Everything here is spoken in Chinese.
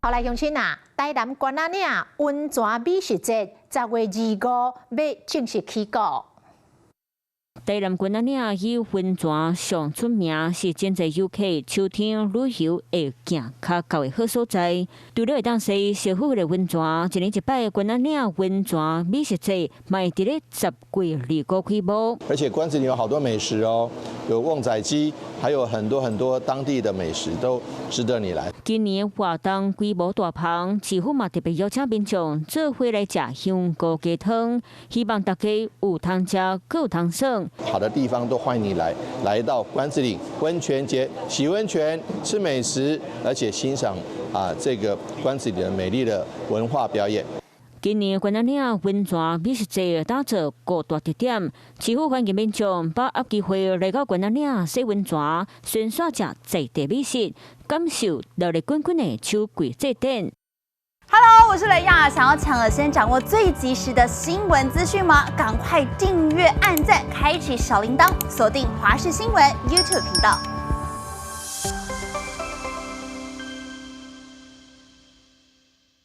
后来乡亲啊，台南关仔岭温泉美食节10月25要正式起工。台南关仔岭以温泉上出名，是真侪游客秋天旅游会行较高的好所在。除了会当洗烧火的温泉，一年一摆关仔岭温泉美食节，卖伫咧10月25开幕。而且关子岭有好多美食哦，有旺仔鸡，还有很多当地的美食，都值得你来。今年活动规模大棚，市府嘛特别邀请民众做伙来食香菇鸡汤，希望大家有通吃，更有通爽。好的地方都欢迎你来到关子岭温泉节，洗温泉、吃美食，而且欣赏这个关子岭的美丽的文化表演。今年关仔岭温泉美食节打造5大特点，市府欢迎民众把握机会来到关仔岭洗温泉，顺续食在地美食，感受热力滚滚的秋季祭典。Hello， 我是雷亚，想要抢先掌握最及时的新闻资讯吗？赶快订阅、按赞、开启小铃铛，锁定华视新闻 YouTube 频道。